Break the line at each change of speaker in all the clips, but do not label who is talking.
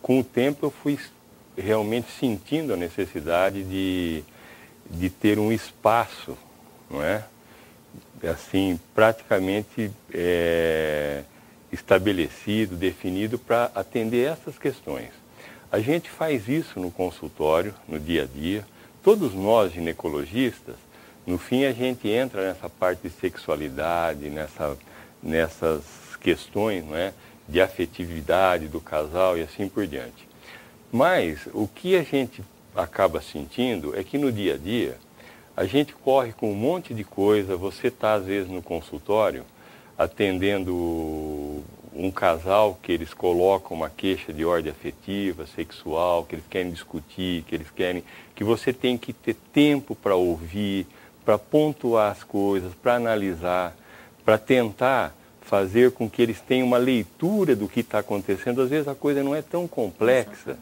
Com o tempo eu fui realmente sentindo a necessidade de ter um espaço, não é? Assim, praticamente estabelecido, definido para atender essas questões. A gente faz isso no consultório, no dia a dia. Todos nós, ginecologistas, no fim a gente entra nessa parte de sexualidade, nessas questões, não é? De afetividade do casal e assim por diante. Mas o que a gente acaba sentindo é que no dia a dia a gente corre com um monte de coisa. Você está às vezes no consultório atendendo um casal que eles colocam uma queixa de ordem afetiva, sexual, que eles querem discutir, que você tem que ter tempo para ouvir, para pontuar as coisas, para analisar, para tentar fazer com que eles tenham uma leitura do que está acontecendo. Às vezes a coisa não é tão complexa,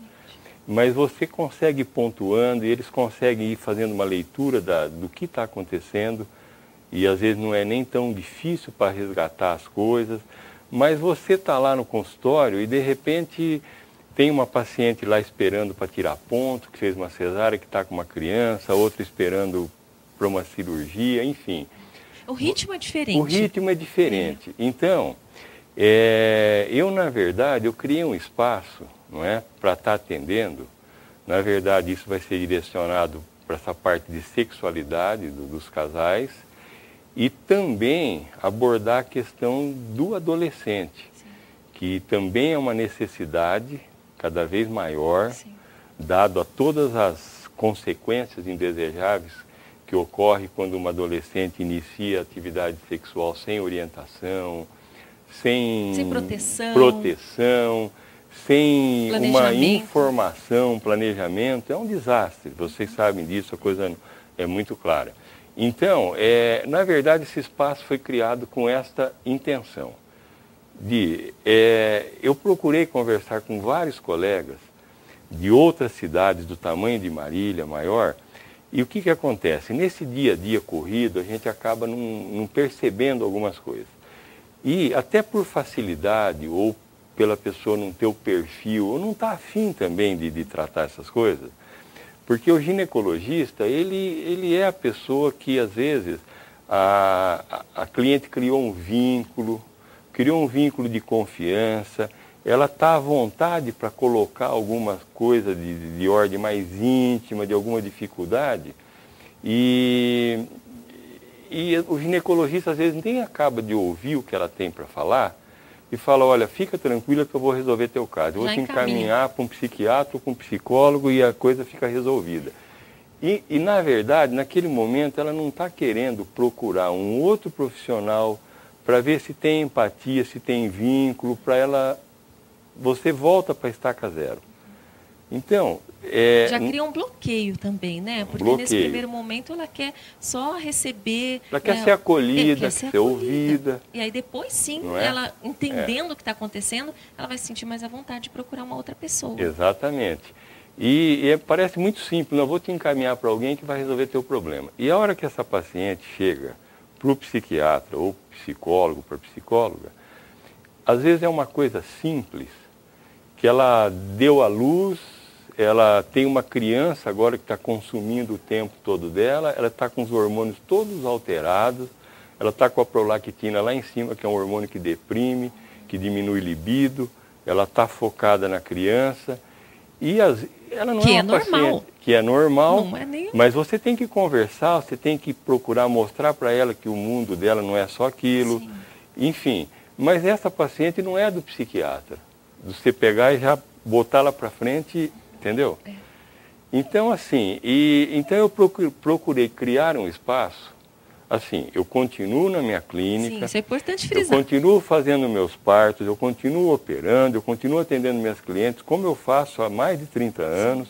mas você consegue ir pontuando e eles conseguem ir fazendo uma leitura do que está acontecendo, e às vezes não é nem tão difícil para resgatar as coisas, mas você está lá no consultório e de repente tem uma paciente lá esperando para tirar ponto, que fez uma cesárea, que está com uma criança, outra esperando para uma cirurgia, enfim.
O ritmo é diferente.
O ritmo é diferente. Então, eu, na verdade, eu criei um espaço, não é, para estar atendendo. Na verdade, isso vai ser direcionado para essa parte de sexualidade dos casais e também abordar a questão do adolescente, sim, que também é uma necessidade cada vez maior, sim, dado a todas as consequências indesejáveis que ocorre quando uma adolescente inicia atividade sexual sem orientação, sem proteção, sem uma informação, planejamento. É um desastre, vocês sabem disso, a coisa é muito clara. Então, na verdade, esse espaço foi criado com esta intenção. Eu procurei conversar com vários colegas de outras cidades do tamanho de Marília, maior, e o que acontece? Nesse dia a dia corrido, a gente acaba não percebendo algumas coisas. E até por facilidade, ou pela pessoa não ter o perfil, ou não estar afim também de tratar essas coisas, porque o ginecologista, ele é a pessoa que, às vezes, a cliente criou um vínculo de confiança, ela está à vontade para colocar alguma coisa de ordem mais íntima, de alguma dificuldade, e o ginecologista, às vezes, nem acaba de ouvir o que ela tem para falar, e fala, olha, fica tranquila que eu vou resolver teu caso. Eu vou te encaminhar para um psiquiatra ou para um psicólogo e a coisa fica resolvida. E, na verdade, naquele momento, ela não está querendo procurar um outro profissional para ver se tem empatia, se tem vínculo, para ela... Você volta para a estaca zero. Então...
Já cria um bloqueio também, né? Porque nesse primeiro momento ela quer só receber...
Ela quer ser acolhida, quer ser ouvida.
E aí depois sim, ela entendendo o que está acontecendo, ela vai se sentir mais à vontade de procurar uma outra pessoa.
Exatamente. E parece muito simples, eu vou te encaminhar para alguém que vai resolver teu problema. E a hora que essa paciente chega para o psiquiatra ou psicólogo, para a psicóloga, às vezes é uma coisa simples, que ela deu à luz, ela tem uma criança agora que está consumindo o tempo todo dela, ela está com os hormônios todos alterados, ela está com a prolactina lá em cima, que é um hormônio que deprime, que diminui libido, ela está focada na criança, e ela não é uma paciente que é normal,
não é nem...
mas você tem que conversar, você tem que procurar mostrar para ela que o mundo dela não é só aquilo, sim, enfim. Mas essa paciente não é do psiquiatra, de você pegar e já botar ela para frente, entendeu? Então, assim, então eu procurei criar um espaço, assim, eu continuo na minha clínica.
Sim, isso é importante frisar.
Eu continuo fazendo meus partos, eu continuo operando, eu continuo atendendo minhas clientes, como eu faço há mais de 30 anos,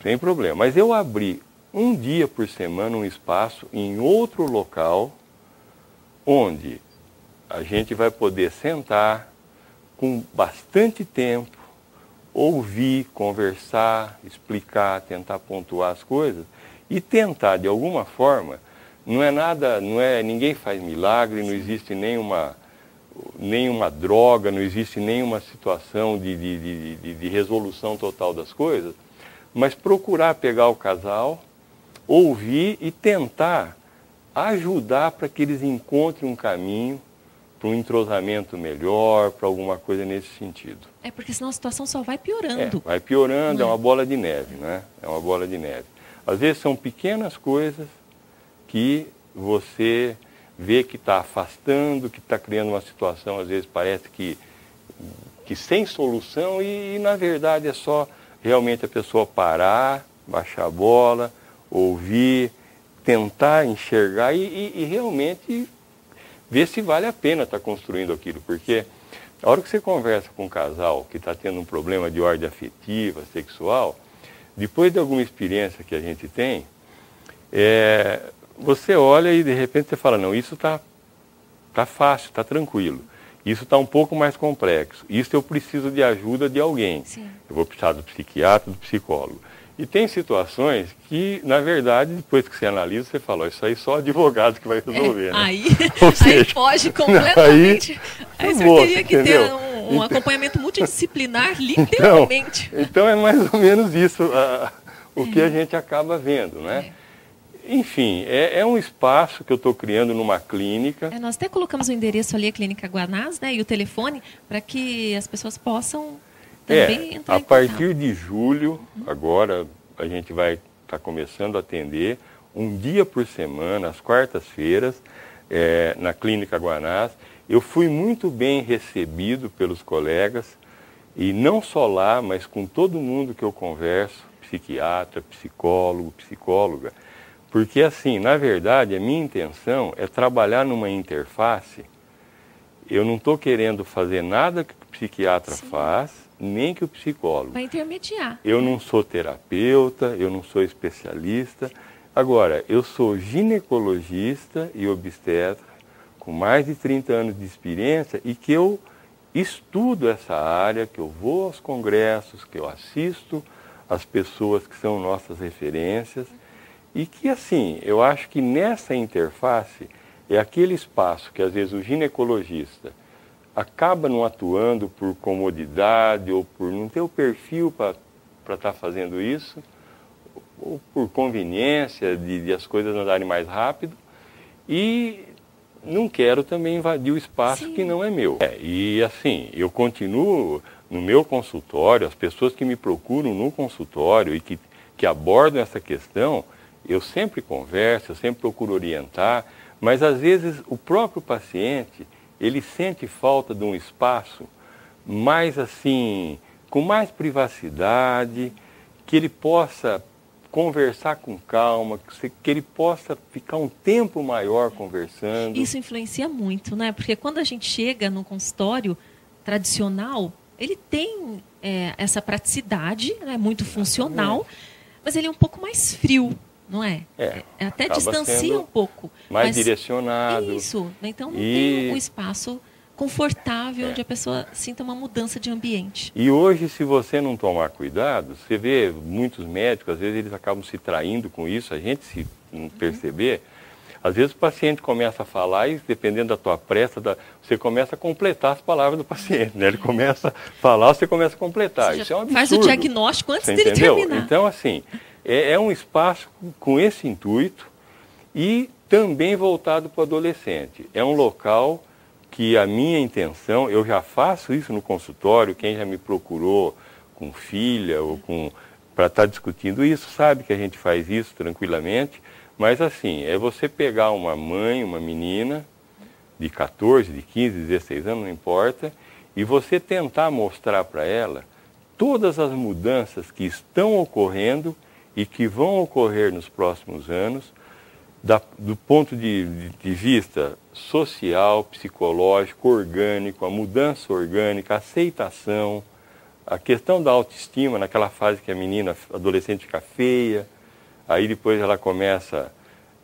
sem problema. Mas eu abri um dia por semana um espaço em outro local, onde a gente vai poder sentar com bastante tempo, ouvir, conversar, explicar, tentar pontuar as coisas e tentar, de alguma forma, ninguém faz milagre, não existe nenhuma nenhuma droga, não existe nenhuma situação de resolução total das coisas, mas procurar pegar o casal, ouvir e tentar ajudar para que eles encontrem um caminho para um entrosamento melhor, para alguma coisa nesse sentido.
Porque senão a situação só vai piorando.
Vai piorando, é uma bola de neve, né? É uma bola de neve. Às vezes são pequenas coisas que você vê que está afastando, que está criando uma situação, às vezes parece que sem solução e na verdade é só realmente a pessoa parar, baixar a bola, ouvir, tentar enxergar e realmente ver se vale a pena estar construindo aquilo. Porque a hora que você conversa com um casal que está tendo um problema de ordem afetiva, sexual, depois de alguma experiência que a gente tem, você olha e de repente você fala, não, isso está fácil, está tranquilo. Isso está um pouco mais complexo. Isso eu preciso de ajuda de alguém.
Sim.
Eu vou precisar do psiquiatra, do psicólogo. E tem situações que, na verdade, depois que você analisa, você fala, isso aí só advogado que vai resolver. Né?
Aí,
seja,
aí foge completamente. Aí você teria que
entendeu?
ter um acompanhamento multidisciplinar, literalmente.
Então é mais ou menos isso o que a gente acaba vendo, né? Enfim, é um espaço que eu estou criando numa clínica.
Nós até colocamos o endereço ali, a Clínica Guanás, né, e o telefone, para que as pessoas possam também entrar em
contato. A partir de julho, agora, a gente vai estar começando a atender um dia por semana, às quartas-feiras, na Clínica Guanás. Eu fui muito bem recebido pelos colegas, e não só lá, mas com todo mundo que eu converso, psiquiatra, psicólogo, psicóloga. Porque, assim, na verdade, a minha intenção é trabalhar numa interface. Eu não estou querendo fazer nada que o psiquiatra faz, nem que o psicólogo.
Vai intermediar.
Eu não sou terapeuta, eu não sou especialista. Agora, eu sou ginecologista e obstetra, com mais de 30 anos de experiência, e que eu estudo essa área, que eu vou aos congressos, que eu assisto as pessoas que são nossas referências. E que, assim, eu acho que nessa interface é aquele espaço que, às vezes, o ginecologista acaba não atuando por comodidade ou por não ter o perfil para estar fazendo isso, ou por conveniência de as coisas andarem mais rápido, e não quero também invadir o espaço que não é meu. E, assim, eu continuo no meu consultório, as pessoas que me procuram no consultório e que abordam essa questão, eu sempre converso, eu sempre procuro orientar, mas às vezes o próprio paciente, ele sente falta de um espaço mais assim, com mais privacidade, que ele possa conversar com calma, que ele possa ficar um tempo maior conversando.
Isso influencia muito, né? Porque quando a gente chega no consultório tradicional, ele tem essa praticidade, né? Muito funcional, mas ele é um pouco mais frio. Não é? Até distancia um pouco.
Mais direcionado.
Isso. Então não tem um espaço confortável onde a pessoa sinta uma mudança de ambiente.
E hoje, se você não tomar cuidado, você vê muitos médicos, às vezes eles acabam se traindo com isso, a gente se não perceber. Às vezes o paciente começa a falar e, dependendo da tua pressa, você começa a completar as palavras do paciente. Né? Ele começa a falar, você começa a completar. Isso é um absurdo.
Faz o diagnóstico antes dele terminar.
Então, assim, é um espaço com esse intuito e também voltado para o adolescente. É um local que a minha intenção, eu já faço isso no consultório, quem já me procurou com filha ou para estar discutindo isso, sabe que a gente faz isso tranquilamente. Mas assim, é você pegar uma mãe, uma menina de 14, de 15, 16 anos, não importa, e você tentar mostrar para ela todas as mudanças que estão ocorrendo e que vão ocorrer nos próximos anos, do ponto de vista social, psicológico, orgânico, a mudança orgânica, a aceitação, a questão da autoestima, naquela fase que a menina, a adolescente fica feia, aí depois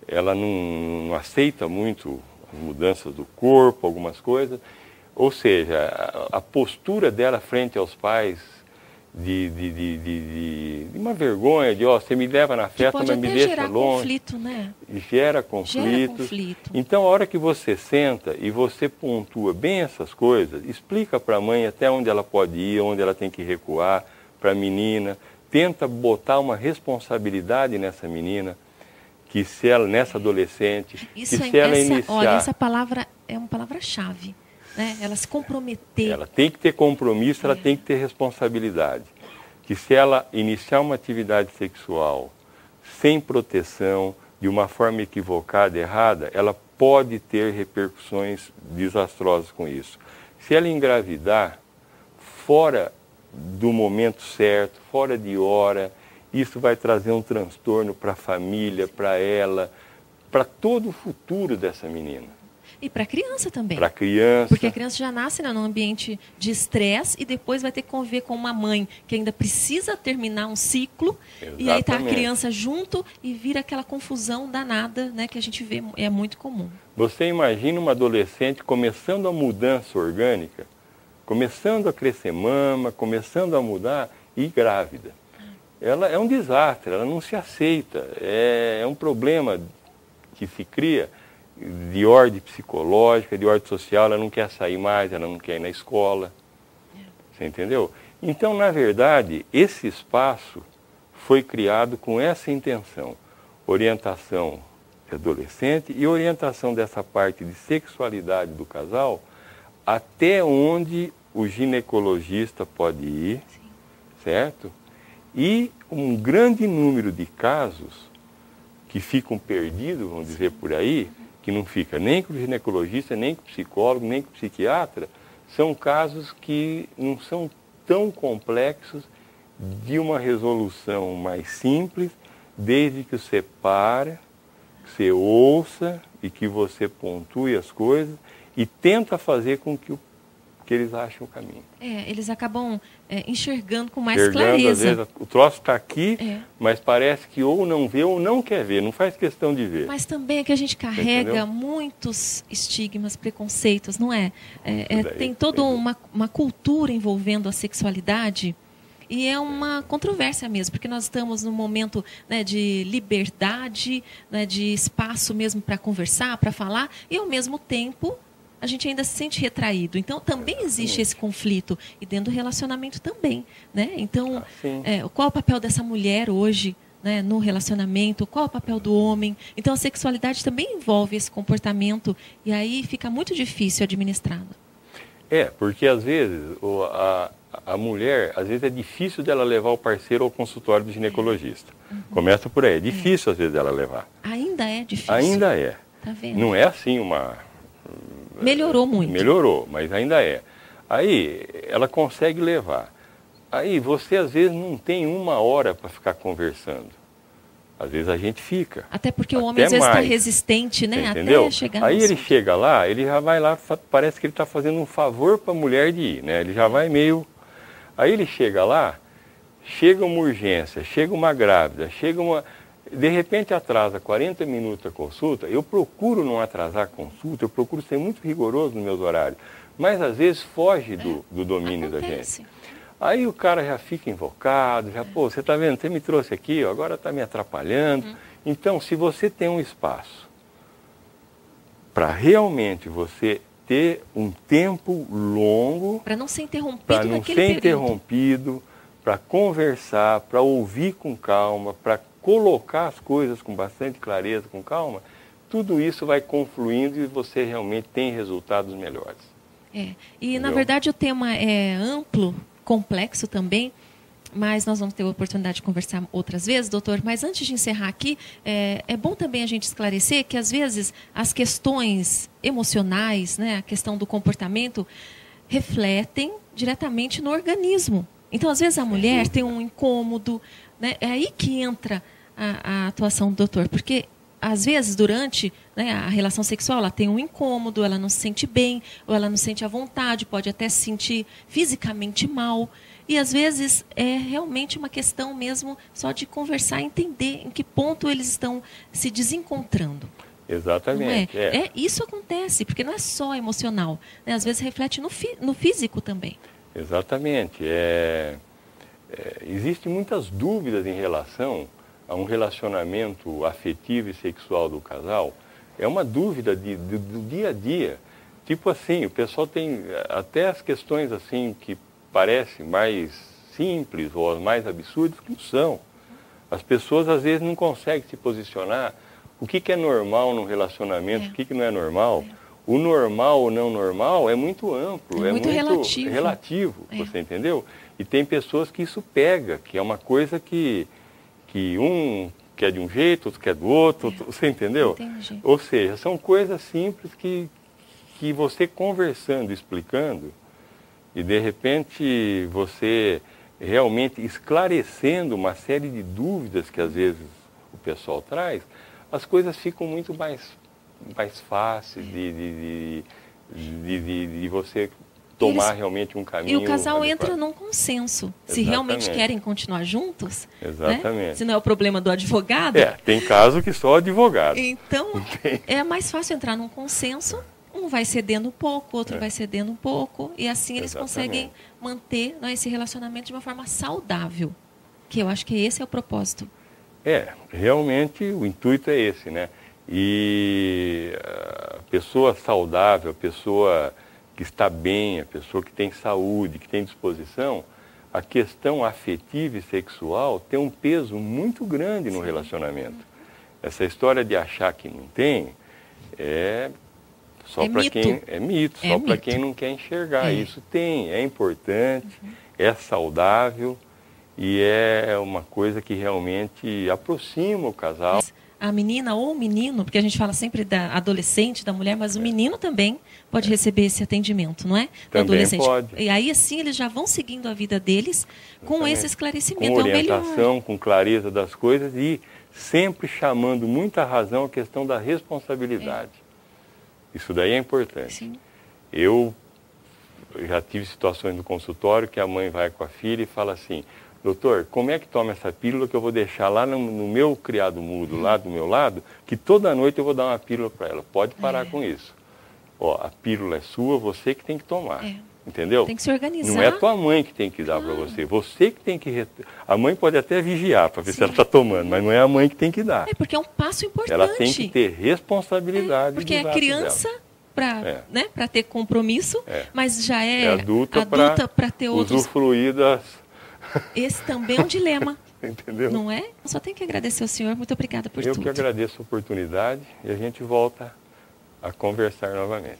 ela não aceita muito as mudanças do corpo, algumas coisas. Ou seja, a postura dela frente aos pais de uma vergonha, de ó, você me leva na festa, mas me deixa
gerar
longe.
Conflito, né?
Gera conflito. Então, a hora que você senta e você pontua bem essas coisas, explica para a mãe até onde ela pode ir, onde ela tem que recuar, para a menina, tenta botar uma responsabilidade nessa menina, que se ela, nessa adolescente,
isso,
que se ela iniciar...
Olha, essa palavra é uma palavra-chave. Né? Ela se comprometer.
Ela tem que ter compromisso, ela tem que ter responsabilidade. Que se ela iniciar uma atividade sexual sem proteção, de uma forma equivocada, errada, ela pode ter repercussões desastrosas com isso. Se ela engravidar fora do momento certo, fora de hora, isso vai trazer um transtorno para a família, para ela, para todo o futuro dessa menina.
E para a criança também.
Para a criança.
Porque a criança já nasce num ambiente de estresse e depois vai ter que conviver com uma mãe que ainda precisa terminar um ciclo. Exatamente. E aí está a criança junto e vira aquela confusão danada, né, que a gente vê, é muito comum.
Você imagina uma adolescente começando a mudança orgânica, começando a crescer mama, começando a mudar e grávida. Ela é um desastre, ela não se aceita. É um problema que se cria de ordem psicológica, de ordem social, ela não quer sair mais, ela não quer ir na escola. Você entendeu? Então, na verdade, esse espaço foi criado com essa intenção. Orientação de adolescente e orientação dessa parte de sexualidade do casal, até onde o ginecologista pode ir, certo? E um grande número de casos que ficam perdidos, vamos dizer por aí, que não fica nem com o ginecologista, nem com o psicólogo, nem com o psiquiatra, são casos que não são tão complexos, de uma resolução mais simples, desde que você para, que você ouça e que você pontue as coisas e tenta fazer com que eles achem o caminho.
Eles acabam enxergando com mais clareza.
Às vezes, o troço está aqui, mas parece que ou não vê ou não quer ver, não faz questão de ver.
Mas também é que a gente carrega muitos estigmas, preconceitos, não é? Tem toda uma cultura envolvendo a sexualidade e é uma controvérsia mesmo, porque nós estamos num momento, né, de liberdade, né, de espaço mesmo para conversar, para falar, e ao mesmo tempo a gente ainda se sente retraído. Então, também existe esse conflito. E dentro do relacionamento também. Né? Então, qual é o papel dessa mulher hoje, né, no relacionamento? Qual é o papel do homem? Então, a sexualidade também envolve esse comportamento. E aí fica muito difícil administrá-lo.
Porque às vezes a mulher, às vezes é difícil dela levar o parceiro ao consultório do ginecologista. Começa por aí. É difícil às vezes dela levar.
Ainda é difícil.
Ainda é.
Tá vendo?
Não é assim uma...
Melhorou muito.
Melhorou, mas ainda é. Aí, ela consegue levar. Aí, você às vezes não tem uma hora para ficar conversando. Às vezes a gente fica.
Até porque o homem às vezes está resistente, né?
Entendeu?
Até chegar
Aí ele chega lá, ele já vai lá, parece que ele está fazendo um favor para a mulher de ir, né? Ele já vai meio... Aí ele chega lá, chega uma urgência, chega uma grávida, chega uma... De repente atrasa 40 minutos a consulta, eu procuro não atrasar a consulta, eu procuro ser muito rigoroso nos meus horários, mas às vezes foge do domínio da gente. Aí o cara já fica invocado, pô, você está vendo, você me trouxe aqui, ó, agora está me atrapalhando. Então, se você tem um espaço para realmente você ter um tempo longo...
Para não ser interrompido naquele período. Para não ser
interrompido, para conversar, para ouvir com calma, para colocar as coisas com bastante clareza, com calma, tudo isso vai confluindo e você realmente tem resultados melhores.
E na verdade o tema é amplo, complexo também, mas nós vamos ter a oportunidade de conversar outras vezes, doutor. Mas antes de encerrar aqui, é bom também a gente esclarecer que às vezes as questões emocionais, né, a questão do comportamento, refletem diretamente no organismo. Então, às vezes a mulher tem um incômodo, né, é aí que entra a atuação do doutor, porque às vezes durante, né, a relação sexual ela tem um incômodo, ela não se sente bem, ou ela não se sente à vontade, pode até se sentir fisicamente mal, e às vezes é realmente uma questão mesmo só de conversar e entender em que ponto eles estão se desencontrando.
Exatamente.
Isso acontece, porque não é só emocional, né, às vezes reflete no físico também.
Exatamente. existem muitas dúvidas em relação a um relacionamento afetivo e sexual do casal. É uma dúvida do dia a dia. Tipo assim, o pessoal tem até as questões assim que parecem mais simples ou as mais absurdas, que não são. As pessoas às vezes não conseguem se posicionar. O que é normal no relacionamento, o que não é normal. O normal ou não normal é muito amplo,
é muito relativo.
Você entendeu? E tem pessoas que isso pega, que é uma coisa que um quer de um jeito, outro quer do outro, você entendeu?
Entendi.
Ou seja, são coisas simples que você conversando, explicando, e de repente você realmente esclarecendo uma série de dúvidas que às vezes o pessoal traz, as coisas ficam muito mais fáceis de você tomar realmente um caminho.
E o casal
adequado.
entra num consenso. Se realmente querem continuar juntos,
exatamente.
Né? Se não é o problema do advogado.
Tem caso que só advogado.
Então, é mais fácil entrar num consenso. Um vai cedendo um pouco, outro vai cedendo um pouco. E assim eles conseguem manter, né, esse relacionamento de uma forma saudável. Que eu acho que esse é o propósito.
Realmente o intuito é esse, né? E a pessoa saudável, a pessoa que está bem, a pessoa que tem saúde, que tem disposição, a questão afetiva e sexual tem um peso muito grande no relacionamento. Essa história de achar que não tem é só para quem é mito, só para quem não quer enxergar. Isso tem, é importante, é saudável e é uma coisa que realmente aproxima o casal.
A menina ou o menino, porque a gente fala sempre da adolescente, da mulher, mas o menino também pode receber esse atendimento, não é?
Também
adolescente.
Pode.
E aí, assim, eles já vão seguindo a vida deles com esse esclarecimento.
Com orientação, com clareza das coisas e sempre chamando muita razão a questão da responsabilidade. Isso daí é importante.
Sim.
Eu já tive situações no consultório que a mãe vai com a filha e fala assim: doutor, como é que toma essa pílula que eu vou deixar lá no meu criado mudo, lá do meu lado, que toda noite eu vou dar uma pílula para ela. Pode parar com isso. A pílula é sua, você que tem que tomar. Entendeu?
Tem que se organizar.
Não é a tua mãe que tem que dar para você. Você que tem que... A mãe pode até vigiar para ver se ela está tomando, mas não é a mãe que tem que dar.
Porque é um passo importante.
Ela tem que ter responsabilidade.
Porque é criança para ter compromisso, mas já é adulta para ter outros...
usufruir das...
Esse também é um dilema.
Entendeu?
Não é? Eu só tenho que agradecer ao senhor. Muito obrigada por tudo.
Eu que agradeço a oportunidade e a gente volta a conversar novamente.